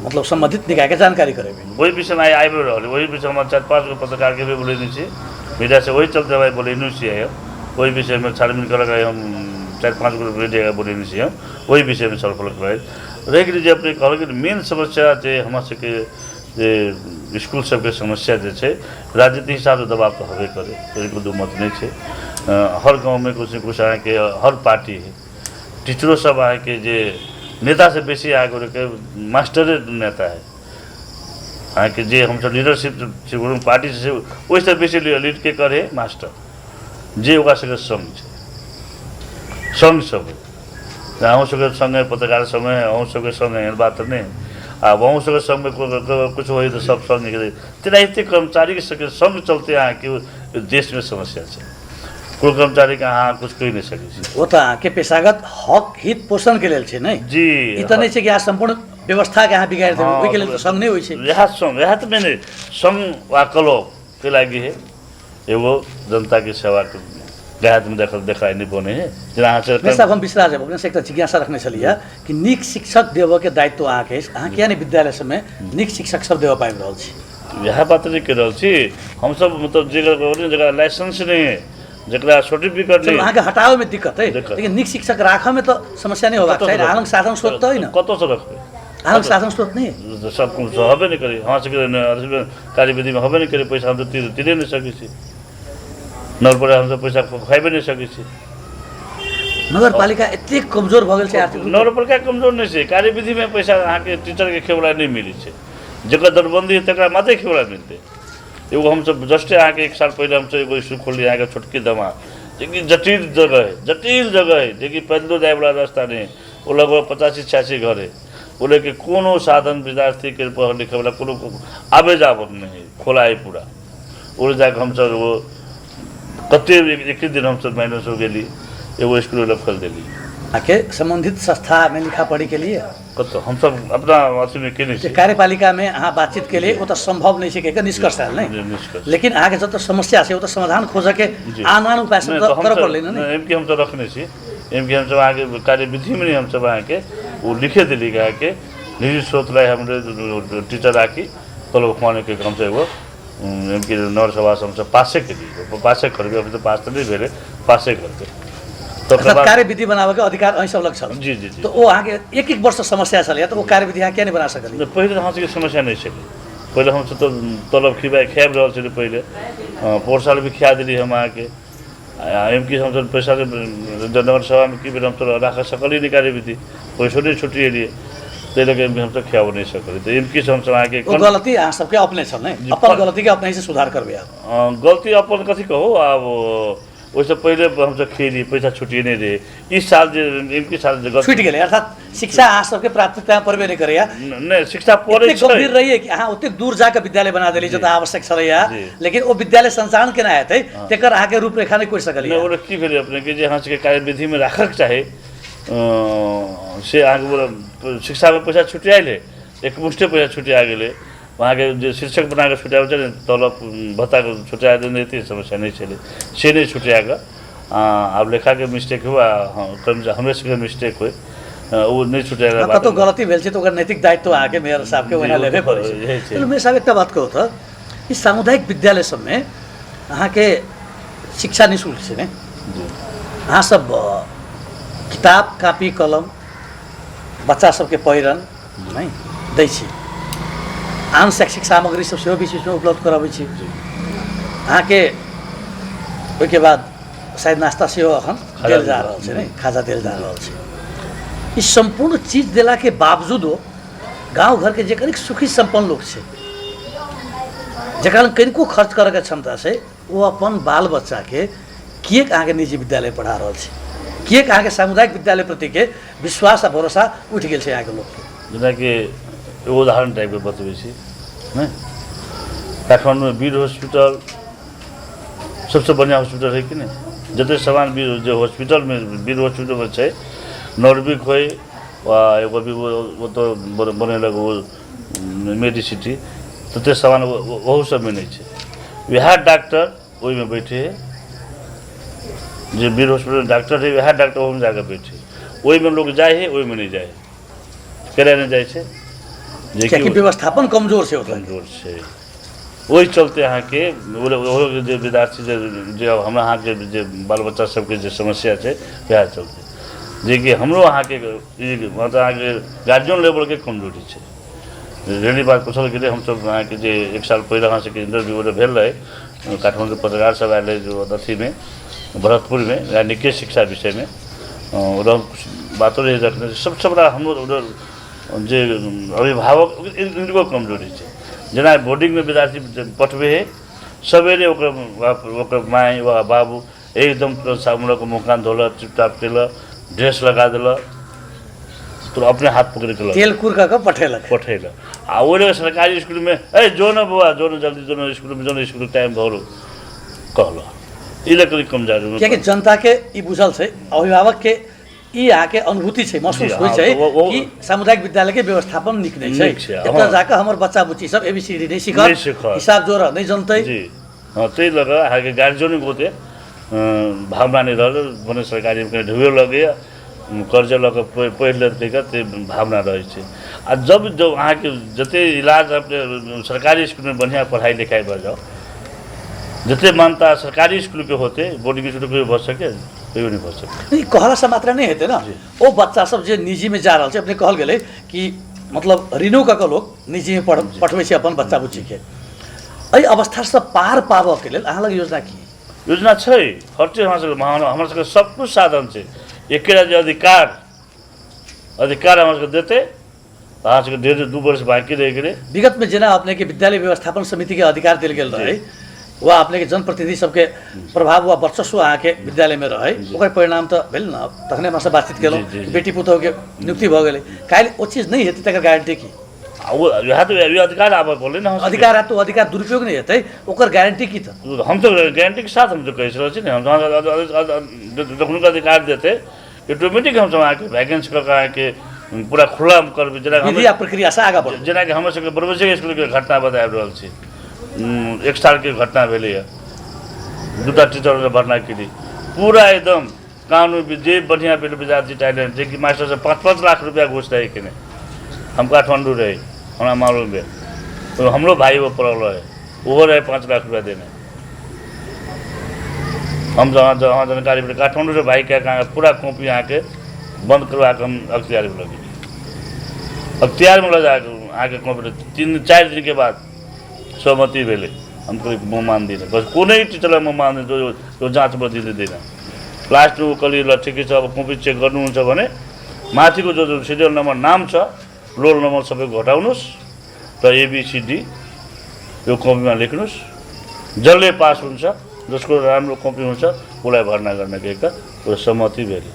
मतलब संबंधित निकाय के जानकारी करेबै वही विषय में आइबे रहल वही विषय में 4-5 गो पत्रकार के भी बोलेनी छी मीडिया से वही चलते भाई बोलेनी छी है वही विषय में छानबीन कर हम 4-5 गो मीडिया बोलेनी छी हम वही विषय में छलफल कराए रह गेली जे अपने कहल कि मेन समस्या जे हमरा सबके जे स्कूल सबके समस्या जे छै राजनीतिक हिसाब से दबाव तो हेबे करे कोई दू मत नहीं छै हर गांव में कुछ न कुछ अहाँ के हर पार्टी है टीचरों सब अहाँ के जे नेता से बेसी अहाँ के मास्टरे नेता है अहाँ के जे हम सब लीडरशिप पार्टी से वही से बेसी लीड के करे मास्टर जे ओकरा सबके संग छै संग सब अहूँ सबके संगे पत्रकार संगे अहूँ सबके संगे एहन बात नहीं आ वहूँ सबके संग में कुछ हो तो सब संग तेनाहिते कर्मचारी के सबके संग चलते अहाँ के देश में समस्या है कोई कर्मचारी के अहाँ कुछ कही नहीं सकै वो तो अहाँ के पेशागत हक हित पोषण के लेल छै नहीं जी ई तो नहीं छै कि अहाँ संपूर्ण व्यवस्था के अहाँ बिगाड़ देबै ओहि के लेल तो संग नहीं होइ छै यह तो मैंने संग वा क्लब के लागि है एगो जनता की सेवा के देहात में देखाई नहीं बने है जेना अहाँ से साहब हम विश्वास है अपने से एकटा जिज्ञासा रखने छलिए कि नीक शिक्षक देव के दायित्व अहाँ के अहाँ किया नहीं विद्यालय सब में नीक शिक्षक सब देव पाबि रहल छी यह बात नहीं कर रहल छी हम सब मतलब जगह लाइसेंस नहीं है जरा सर्टिफिकेट नहीं अहाँ के हटावे में दिक्कत है लेकिन नीक शिक्षक राखे में तो समस्या नहीं होगा चाहिए आलंग साधन स्रोत तो है ना कत से रखबे आलंग साधन स्रोत नहीं सब कुछ हबे नहीं करे हाँ से कार्यविधि में हबे नहीं करे पैसा हम तो तिरे नहीं सकै छी नगर पर हम सब पैसा खाइबे नहीं सकै छी नगर पालिका इतने कमजोर भ गेल छै आर्थिक नगर पर क्या कमजोर नहीं छै कार्यविधि में पैसा अहाँ के टीचर के खेवला नहीं मिली छै जकर दरबंदी है तकरा माते खेवला मिलते एगो हम सब जस्टे अहाँ के 1 साल पहले हम सब एगो स्कूल खोली अहाँ के छोटकी दमा जेकि जटिल जगह है जेकि पैदलो जाए वाला रास्ता नहीं वो लगभग 85-86 घर है वो लेके कोनो साधन विद्यार्थी के पढ़ लिखे वाला कोनो आबे जावत नहीं खोला है पूरा वो जाके हम सब वो कते एक ही दिन हम सब माइनस हो गेली एगो स्कूल खोल देली आके संबंधित संस्था में लिखा पढ़ी के लिए कत हम सब अपना अथी में केने छी कार्यपालिका में अहाँ बातचीत के लिए वो तो संभव नहीं है निष्कर्ष है नहीं लेकिन अहाँ के जब समस्या है वो तो समाधान खोज के आन उपाय सब कर पड़ले ना एम के हम तो रखने छी एम के हम सब आगे कार्यविधि में हम सब आके वो लिखे दिली का के निजी स्रोत लाई हमरे टीचर राखी तलब खुआने के काम से वो एम के नगर सभा से हम सब पासे के लिए पासे करबे अभी तो पास तो नहीं भेले पासे करके तो कार्यविधि बनावे के अधिकार अहीं सब लग छ जी जी जी तो वो अहाँ के एक वर्ष समस्या चल तो वो कार्यविधि अहाँ क्या नहीं बना सकली पहले तो हमसे समस्या नहीं छे पहले हम तो तलब खिबा खाब रहल छे पहले पोर साल भी खिया दिली हम आके एम की हम सब पैसा नगर सभा में की हम तो राख सकली नहीं कार्यविधि पैसो नहीं छुट्टी लिए ते लगे हम तो खिया नहीं सकली तो एम की हम सब आके गलती अहाँ सबके अपने छ नहीं अपन गलती के अपने से सुधार करबे आप गलती अपन कथी कहो अब वैसे पहले हम सब खेली पैसा छुट्टी नहीं रहे इस साल इनकी साल छूट गए अर्थात शिक्षा अहाँ सबके प्राथमिकता पड़बे नहीं करे नहीं शिक्षा पढ़े गंभीर रही है कि अहाँ ओते दूर जाकर विद्यालय बना देली जत आवश्यक छलैया लेकिन वो विद्यालय संचालन केना हेतै तेकर अहाँ के रूपरेखा नहीं कोइ सकली नहीं ओरे की भेलै अपने के जे अहाँ सबके कार्यविधि में राखक चाहे से अहाँ शिक्षा में पैसा छुट्टी आइले एक मुष्टे पैसा छुट्टी आ गेलै वहाँ के जो शिक्षक बना के छुट्टिया तलब भत्ता को छुट्टिया देने थी समस्या नहीं चले से नहीं छुट्टिया का अब लेखा के मिस्टेक हुआ हमें से मिस्टेक हुए वो नहीं छुट्टिया तो गलती भेल छै तो ओकर नैतिक दायित्व आके मेयर साहब के वहाँ लेबे पड़े छै चलो मेयर साहब एकटा बात कहू तो इस सामुदायिक विद्यालय सब में अहाँ के शिक्षा निःशुल्क छै ने अहाँ सब किताब कापी कलम बच्चा सबके पहिरन नहीं दै छी आन शैक्षिक सामग्री सब सेहो बीच में उपलब्ध कराबै छी अहाँ के ओहिके बाद शायद नाश्ता सेहो अखन देल जा रहल छै नहीं खाजा देल जा रहल छै इस संपूर्ण चीज देला के बावजूदो गांव घर के जे कनिक सुखी संपन्न लोग छै जेकरा लग कनिको खर्च करे के क्षमता छै वो अपन बाल बच्चा के किएक अहाँ के निजी विद्यालय पढ़ा रहल छै किएक अहाँ के सामुदायिक विद्यालय प्रति के विश्वास आ भरोसा उठ गेल छै अहाँ के लोग के जेना कि एगो उदाहरण टाइप के बतबै छी नहीं काठमांडू में वीर हॉस्पिटल सबसे बढ़िया हॉस्पिटल है कि नहीं जते समान वीर जो हॉस्पिटल में वीर हॉस्पिटल में छै नॉर्बिक हो एगो भी वो तो बने लगे वो मेडिसिटी तते समान वह सब में नहीं छै वह डॉक्टर वही में बैठे है जो वीर हॉस्पिटल डॉक्टर है वह डॉक्टर वही में जाकर बैठे वही में लोग जाए है वही में नहीं जाए केना नहीं जाए छै कि व्यवस्थापन कमजोर से कमजोर से वही चलते अहाँ के जो विद्यार्थी जो हमरा अहाँ के जो बाल बच्चा सबके जो समस्या है वह चलते जे कि हमरो अहाँ के मतलब अहाँ के गार्जियन लेवल के कमजोरी है रेली बात पूछल गेलै हमसब अहाँके जे 1 साल पहिले अहाँ सबके इंटरव्यू भेल रहे काठमांडू पत्रकार सभा आयल जो अथी में भरतपुर में निजी शिक्षा विषय में उधर बातों रहे रखने सबसे बड़ा हम जे अभिभावक इनको कमजोरी है जना बोर्डिंग में विद्यार्थी पठबे है सवेरे ओकर माई वा बाबू एकदम सामने को मुखान धोल चुपचाप केल ड्रेस लगा दिल तो अपने हाथ पकड़ के तेल कुर का पठेलक आ वो सरकारी स्कूल में ए जो न बुआ जो न जल्दी जो न स्कूल टाइम भरो कहल इले कभी कमजोरी कियाकि जनता के ई बुझल छै अभिभावक के ई आके अनुभूति छै महसूस होइ छै कि सामुदायिक विद्यालय के व्यवस्थापन निक नै छै एतय जाके हमर बच्चा बुच्ची सब एबीसीडी नै सिखत हिसाब जोड़ नै जनतै जी हां त्यही लगा आगे गार्जियन गोते भावना नै रहल भने सरकारी में ढुयो लगे कर्ज लग पढ़ लेते ते भावना रहे छै आ जब अहाँ के जते इलाज अपने सरकारी स्कूल में बढ़िया पढ़ाई लिखाई भ जाओ जते मानता सरकारी स्कूल के होते बोर्डिंग स्कूल के भ सके कहियो नहीं भ सके नहीं कहला से मात्र नहीं हेते ना ओ बच्चा सब जे निजी में जा रहल छै अपने कहल गेलै कि मतलब ऋणों का लोग निजी में पढ़बै छै अपन बच्चा बुच्ची के एहि अवस्था से पार पाबऽ के लेल अहाँ लग योजना की योजना छै हर चीज हमरा सबके सब कुछ साधन छै एकेटा जे अधिकार हमरा सबके देते अहाँ सबके 1.5-2 वर्ष बाकी रह गेलै विगत में जेना अपने के विद्यालय व्यवस्थापन समिति के अधिकार दिल गेल रहे वा अपने के जनप्रतिनिधि सबके प्रभाव वा वर्चस्व अहाँ के विद्यालय में रहे ओकर परिणाम तो भेल न तखने हमरा से बातचीत केलौं बेटी पुतहु के नियुक्ति भ गेलै काल्हि ओ चीज नहीं हेतै तकर गारंटी की यो अधिकार आब बोले ना अधिकार तो अधिकार दुरुपयोग नहीं हेतै ओकर गारंटी की त हम तो गारंटी के साथ हम तो कह रहल छी ने हम जखन अधिकार देते ऑटोमेटिक हम आके वैकेंसी का के पूरा खुला करबे जना विधि आ प्रक्रिया से आगा बढ़ जना कि हमर सबके बरबसे स्कूल के घटना बताबि रहल छी 1 साल के घटना भेलै है 2टा टीचर के भरना के लिए पूरा एकदम कानून जे बढ़िया विद्यार्थी टैलेंट जे कि मास्टर से 5-5 लाख रुपया घुस रहे कि हम काठमांडू रहे हमारा मालूम है तो हमरो भाई वो पड़ल रहे वो रहे 5 लाख रुपया देने हम जहाँ जानकारी मिले काठमांडू से भाई क्या कहा पूरा कॉपी यहाँ के बंद करवा के हम अख्तियार में लगे अख्तियार में लगा आके कॉपी 3-4 दिन के बाद सहमति भेले हम कोई मान दी बस कोई टीचर मान दे जो जाँच में दिँदै देना लास्ट में कहलिए ल ठिकै छ अब कॉपी चेक गर्नुहुन्छ भने माथिको जो सिरियल नंबर नाम छ रोल नंबर सबै घटाउनुस् र ABCD यो कपीमा लेख्नुस् जसले पास हुन्छ जसको राम्रो कपी हुन्छ उसलाई भर्ना गर्ने के सहमति भेले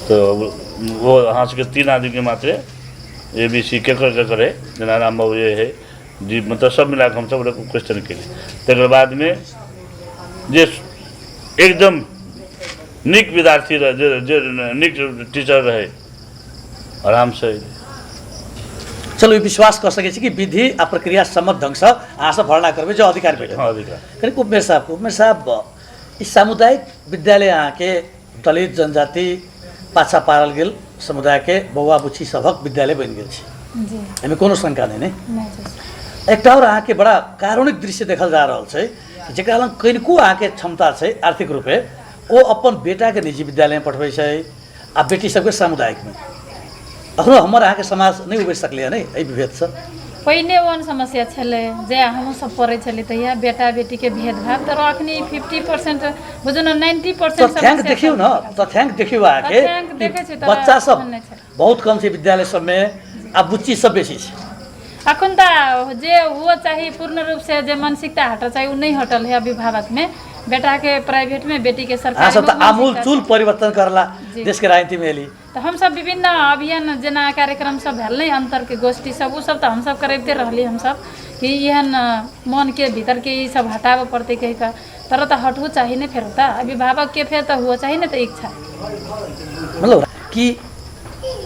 तो वो यहाँ से 3 आदमी के मात्रै ABC के करे जना राम बाबू ये है जी मतलब सब मिला हम सब क्वेश्चन के लिए तकर बाद में जे एकदम निक विद्यार्थी रहे जे निक टीचर रहे आराम से चलो विश्वास कर सके कि विधि आ प्रक्रिया सम्मत ढंग से अहाँ सब भर्ना करबे जो अधिकार भेटे अधिकार करीब उमेर साहब इस सामुदायिक विद्यालय अहाँ के दलित जनजाति पाछा पारल गेल समुदाय के बौआ बुच्ची सभक विद्यालय बन गेल छै जी हमें कोनो शंका नहीं नहीं एक और अहाँ के बड़ा कारुणिक दृश्य देखल जा रहल छै जेकरा लग कनिको अहाँ के क्षमता छै आर्थिक रूपे ओ अपन बेटा के निजी विद्यालय में पढ़बै छै आ बेटी सबके सामुदायिक में अखनो हमर अहाँ के समाज नहीं उबरि सकलै नहीं एहि विभेद से पहिने ओहन समस्या छलै जे हमहूँ सब पढ़ै छलियै तहिया बेटा बेटी के भेदभाव तर अखनी 50% बुझू न 90% थैंक देखियो न तो थैंक देखियो अहाँ के बच्चा सब बहुत कम छै विद्यालय सब में आ बुच्ची सब बेसी छै अखन त जे हुआ चाहिए पूर्ण रूप से जे मानसिकता हट चाहिए वो नहीं हटल है अभिभावक में बेटा के प्राइवेट में बेटी के सरकारी सब आमूल चूल परिवर्तन करला देश के राजनीति में एली तो हम सब विभिन्न अभियान जना कार्यक्रम सब भेल नहीं अंतर के गोष्ठी सब वो सब तो हम सब करते रहली हम सब कि एहन मन के भीतर के ये सब हटावे पड़ते कहीं का तर तो हटू चाहिए नहीं फिर होता अभिभावक के फिर तो हुआ चाहिए ना तो इच्छा मतलब कि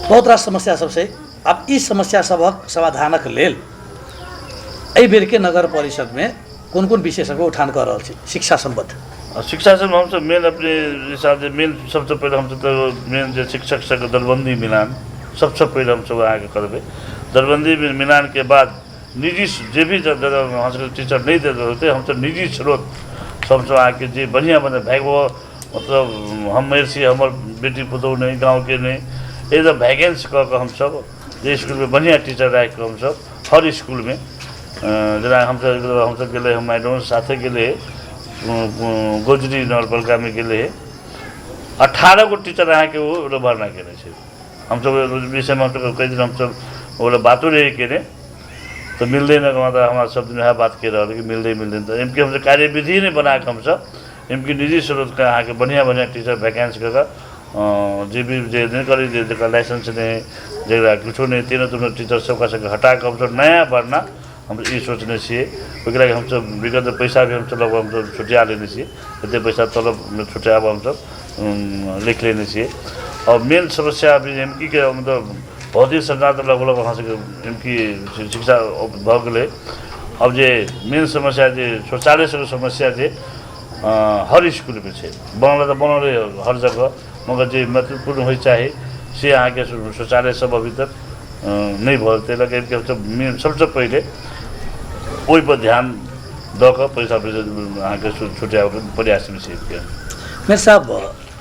बहुत रास समस्या सबसे अब इस समस्या सबक समाधानक लेल एहि बेर के नगर परिषद में कौन कौन विषय सबको उठान कर रहा है शिक्षा संबद्ध शिक्षा से हम सब मेन अपने हिसाब से मेन सबसे पहले हम तो मेन जो शिक्षक सबके दरबंदी मिलान सबसे पहले हम सब आगे करबे दरबंदी मिलान के बाद निजी जे भी हम टीचर नहीं देते होते हम सब निजी स्रोत सब आके जे बढ़िया बने भाई वो मतलब हम मेरे से हमार बेटी पुतहु नहीं गाँव के नहीं एकदम वैकेंसी कर हम सब जे स्कूल में बढ़िया टीचर राख के हम सब हर स्कूल में जना हम सब गेले हम मैडम साथे गेले गोजरी नगरपालिका में गेले 18 गो टीचर अहाँ के वो भरना केने छे हम सब विषय में कई दिन हम सब वो बातों रहे केने तो मिलते न मतलब हमारा सब दिन बात कर रहा कि मिलते तो इनके हम कार्यविधि नहीं बना के हम सब इनकी निजी स्रोत का अहाँ के बढ़िया टीचर वैकेंसी कर जे भी जे नहीं करी जे लाइसेंस नहीं जरा कुछ नहीं तीनों तीनों टीचर सबका हटा के हम सब नया बढ़ना हम ये सोचने छे ओकरा हम सब विगत पैसा भी हम सब लगभग हम सब छुटिया लेने छे इतने पैसा तलब छुटिया हम सब लिख लेने छे और मेन समस्या अभी एमकी के मतलब भौतिक संचार तो लगभग वहाँ से एमकी शिक्षा भ गए अब जे मेन समस्या जे शौचालय से समस्या जे हर स्कूल में छे बनल तो बनल हर जगह मगर जे महत्वपूर्ण हो चाहे से अहाँ के शौचालय सब अभी तक नहीं भरते लगे मेन सबसे पहले ओहि पर ध्यान दक पैसा अहाँ के छुट्या प्रयास में छे मेरे साहब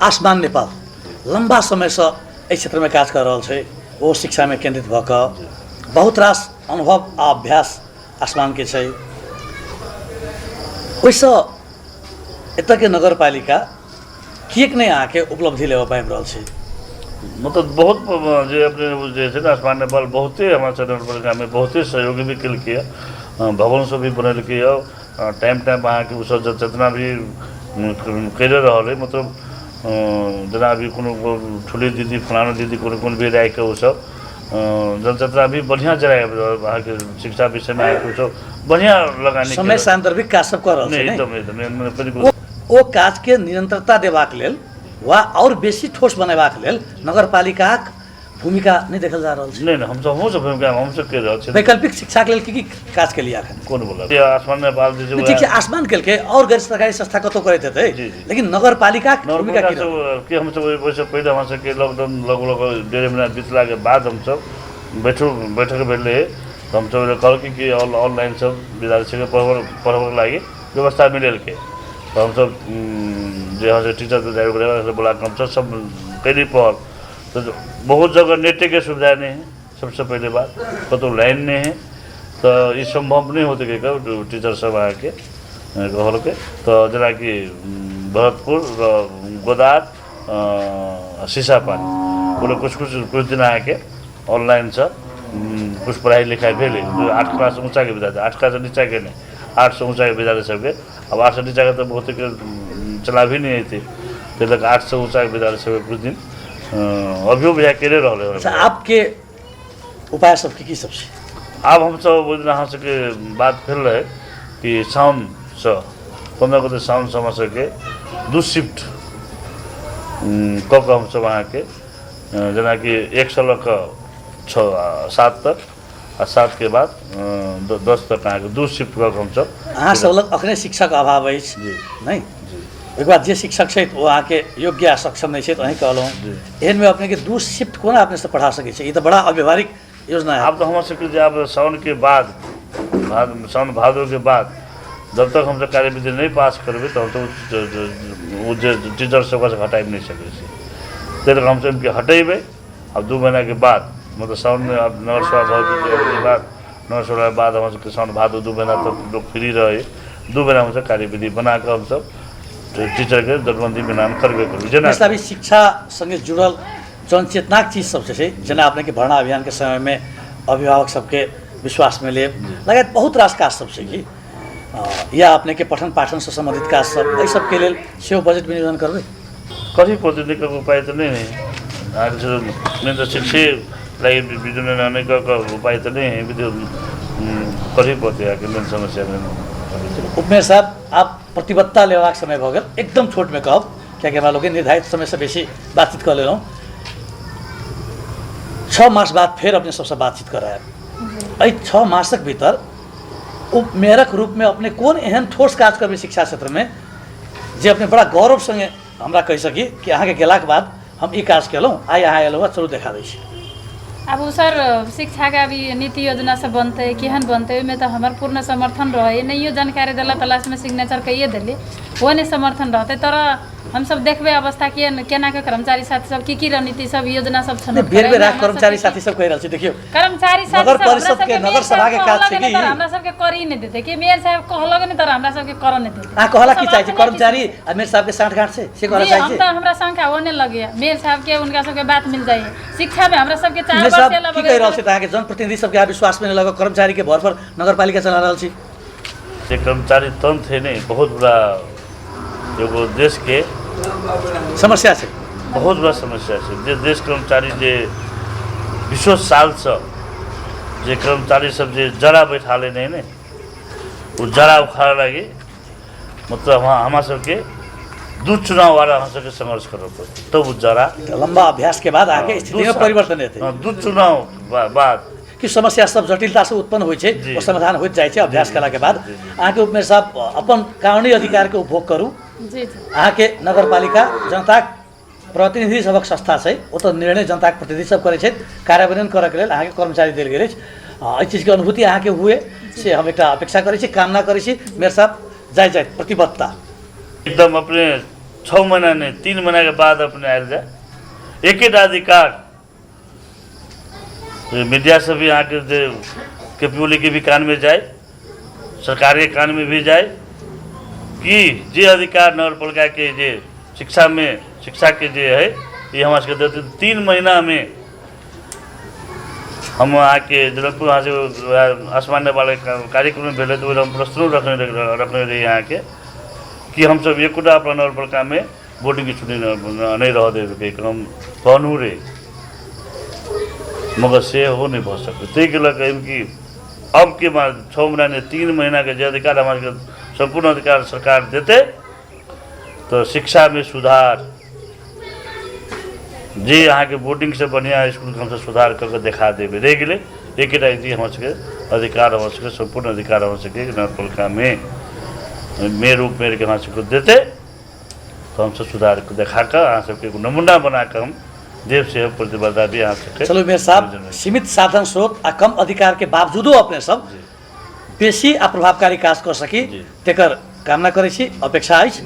आसमान नेपाल लंबा समय से इस क्षेत्र में काज कर रहा है वो शिक्षा में केंद्रित भक बहुत रास अनुभव आ अभ्यास आसमान के छै वैसे एतऽ के नगरपालिका किएक नहीं अहाँ के उपलब्धि लेवा पाबि रहल छै मतलब बहुत जे अपने जे छै आसमान नेपाल बहुते हमारे नगरपालिका में बहुते सहयोग भी केलकै भवन सब भी बनैलकै टाइम अहाँ के उसब जितना भी कर रहा है मतलब जना अभी कोनो ठुली दीदी फलाना दीदी कोनो भी राय के सब जनचेतना भी बढ़िया जरा अहाँ के शिक्षा विषय में आए सब बढ़िया लगाने समय सान्दर्भिक काज सब कर रहल छै एकदम ओ काज के निरंतरता देबाक लेल वा और बेसी ठोस बनेबाक लेल नगरपालिका भूमिका नहीं देखल जा रहल छै नहीं हम सब भूमिका हम सब कर रहल छै वैकल्पिक शिक्षा के लेल की काज के लिए अखन कौन बोला ये आसमान नेपाल जे ठीक है आसमान के लिए और गैर सरकारी संस्था कतो करैत हेतै लेकिन नगरपालिका भूमिका की हम सब वैसे पहले हम सब के लॉकडाउन लगभग 1.5 महीना बीतला के बाद हम सब बैठक भेले हम सब कहल कि ऑनलाइन सब विद्यार्थी के पढ़ाबे लागि व्यवस्था मिलल के तो हम सब जे हम टीचर तो बोला हम सब कैली पढ़ तो बहुत जगह नेटे के सुविधा नहीं है सबसे पहले बात कतो लाइन नहीं है तो ये संभव नहीं होते कि टीचर सब आके कहल के तो जना कि भरतपुर गोदार सीसापानी बोले कुछ दिन आके ऑनलाइन से कुछ पढ़ाई लिखाई भेले 8 क्लास ऊँचा के विद्यार्थी 8 क्लास नीचा के नहीं 8 से ऊँचा के विद्यार्थी सबके अब 8 से नीचा के तो बहुत चला भी नहीं थे तो 8 से ऊँचा के विद्यार्थी सब कुछ दिन अभी भी केले रहे आपके उपाय सब की सबसे अब हम सब अहाँ सबके बात फिर रहे कि साउन से 15 गते साउन समझ के 2 शिफ्ट कऽ हम सब अहाँ के जना कि 1 साल का 7 तक और 7 के बाद 10 तक अहाँ के 2 शिफ्ट कऽ हम सब अहाँ सब लग अखने शिक्षक अभाव है नहीं एक बात जे शिक्षक छै वो अहाँ के योग्य सक्षम नहीं छै तो अहीं कहलहुँ एहन में अपने के 2 शिफ्ट कोना अपने से पढ़ा सकै छै ये तो बड़ा अव्यवहारिक योजना है अब तो हम सबके जब साउन के बाद साउन भादो के बाद जब तक हम कार्यविधि नहीं पास करबे तो हम तो टीचर सबका हटाई नहीं सके तक हम सब हटेबे अब 2 महीना के बाद मतलब साउन में अब नगरसभा के बाद नगरसभा के बाद हम सबके साउन भादो 2 महीना तक लोग फ्री रहे 2 महीना हम सब कार्यविधि बना कर हम सब टीचर के दरबंदी में नाम करबे करू जना अभी शिक्षा संगे जुड़ल जनचेतनाक चीज सब छै जना अपने के भर्ना अभियान के समय में अभिभावक सबके विश्वास में ले लगायत बहुत रास काज सब छै कि या अपने के पठन पाठन से संबंधित काज सब एहि सब के लेल सेहो बजट विनियोजन करबे कथी प्रतिनिधि का उपाय तो नहीं है आज मैं तो शिक्षे लागि विद्युत नाने का उपाय तो नहीं है कथी पते के मेन समस्या में उपमेयर साहब आप प्रतिबद्धता लेवाक समय भऽ गेल एकदम छोट में कहब क्या हमरा लोग निर्धारित समय से बेसी बातचीत कर लेलहुँ 6 मास बाद फिर अपने सबसे बातचीत करायब एहि 6 मासक भीतर उपमेयरक रूप में अपने कौन एहन ठोस काज करबे शिक्षा क्षेत्र में जे अपने बड़ा गौरव संगे हमरा कहि सकी कि अहाँ के गेलाक बाद हम ई काज केलहुँ आइ अहाँ एलहुँ चलू देखा दै छी अब सर शिक्षा का भी नीति योजना सब बनते केहन बनते में तो हमार पूर्ण समर्थन रहे नहीं जानकारी दिला तलाश में सिग्नेचर कहिए दिली वो नहीं समर्थन रहते तर हम सब देखबे अवस्था केना के कर्मचारी साथी सब की रणनीति सब योजना सब छन् बेर बेर कर्मचारी साथी सब कहि रहल छी देखियो कर्मचारी साथी नगर परिषद के नगर सभा के काज छै कि हमरा सब के करी नहीं देते कि मेयर साहब कहलक नहीं तर हमरा सब के कर नहीं देते आ कहला की चाहिए कर्मचारी आ मेयर साहब के साठगांठ से कहला चाहिए हम तो हमरा संख्या होने लगे मेयर साहब के उनका सब के बात मिल जाए शिक्षा में हमरा सब के 4 मेयर वर्ष साहब की कहि रहल छी ताके जनप्रतिनिधि सब के विश्वास में लगा कर्मचारी के भर पर नगरपालिका चला रहल छी जे कर्मचारी तंत्र है नहीं बहुत बड़ा एगो देश के समस्या छै बहुत बड़ा समस्या है। जे देश कर्मचारी जे 20 साल से जे कर्मचारी सब जे जरा बैठा ले नहीं वो जरा उखाड़ लगे मतलब हमारा सबके 2 चुनाव वाला हम सबके संघर्ष करना पड़ता तो वो जरा लंबा अभ्यास के बाद आगे स्थिति में परिवर्तन हेतै 2 चुनाव बाद कि समस्या सब जटिलता से उत्पन्न होइ छै ओ समाधान होइत जाइ छै अभ्यास कला के बाद अहाँके उपमेयर साहब अपन कानूनी अधिकार के उपभोग करू जी जी अहाँके नगरपालिका जनता प्रतिनिधि सबक संस्था छै ओ तो निर्णय जनता के प्रतिनिधि सब करै छै कार्यान्वयन करऽ के लेल अहाँके कर्मचारी देल गेल अछि एहि चीज के अनुभूति अहाँके हुए से हम एकटा अपेक्षा करै छी कामना करै छी मेयर साहब जाय प्रतिबद्धता एकदम अपने 6 महीना नहीं 3 महीना के बाद अपने आयल जाए एक अधिकार मीडिया से भी यहाँ के पीओली के भी कान में जाए सरकार के कान में भी जाए कि जे अधिकार नगरपालिका के जे शिक्षा के जे है ये हमारे सबके देते 3 महीना में हम वहाँ के जनकपुर वहाँ से आसमान्य वाले कार्यक्रम में भेले तो हम प्रश्न रखने रहे यहाँ के कि हम सब एक अपना नगरपालिका में वोटिंग की छुट्टी नहीं रह दे क्रम कहनू रे मगर से हो नहीं पा सकते तै के लगे कि अब के बाद 6 महीना ने 3 महीना के जो अधिकार हमारे संपूर्ण अधिकार सरकार देते तो शिक्षा में सुधार जे यहाँ के वोटिंग से बढ़िया स्कूल हम सुधार करके दिखा देवे रह गए एक हमारे अधिकार हमारे संपूर्ण अधिकार हमारे नगरपालिका में मेयर रूप मेयर के हमारे देते तो हम सब सुधार को दिखाकर अहाँ सबके नमूना बनाकर हम देव से प्रतिबद्धता भी यहाँ से चलो मेयर साहब सीमित साधन स्रोत आ कम अधिकार के बावजूदो अपने सब बेसी आ प्रभावकारी काज कर सकी तेकर कामना करै छी अपेक्षा अछि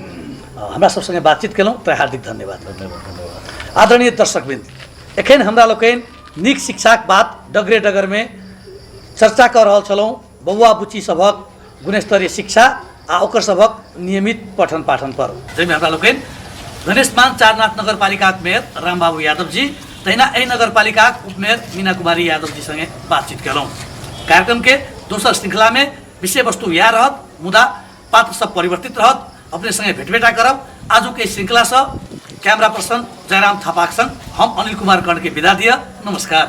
हमरा सब संगे बातचीत केलहुँ तो हार्दिक धन्यवाद आदरणीय दर्शकवृन्द एखन हमरा लोकनि नीक शिक्षाक बात डगरे डगर में चर्चा कर रहल छलहुँ बौआ बुच्ची सभक गुणस्तरीय शिक्षा आ ओकर सभक नियमित पठन पाठन पर जाहिमे हमरा लोकनि गणेशमान चारनाथ नगरपालिका मेयर रामबाबू यादव जी तहिना एहि नगरपालिका उपमेयर मीना कुमारी यादव जी संगे बातचीत केलहुँ कार्यक्रम के दोसर श्रृंखला में विषय वस्तु इएह रहत मुदा पात्र सब परिवर्तित रहत अपने संगे भेटबेटा करब आजू के श्रृंखला से कैमरा पर्सन जयराम थापाक संग हम अनिल कुमार कर्ण के विदा दिया नमस्कार।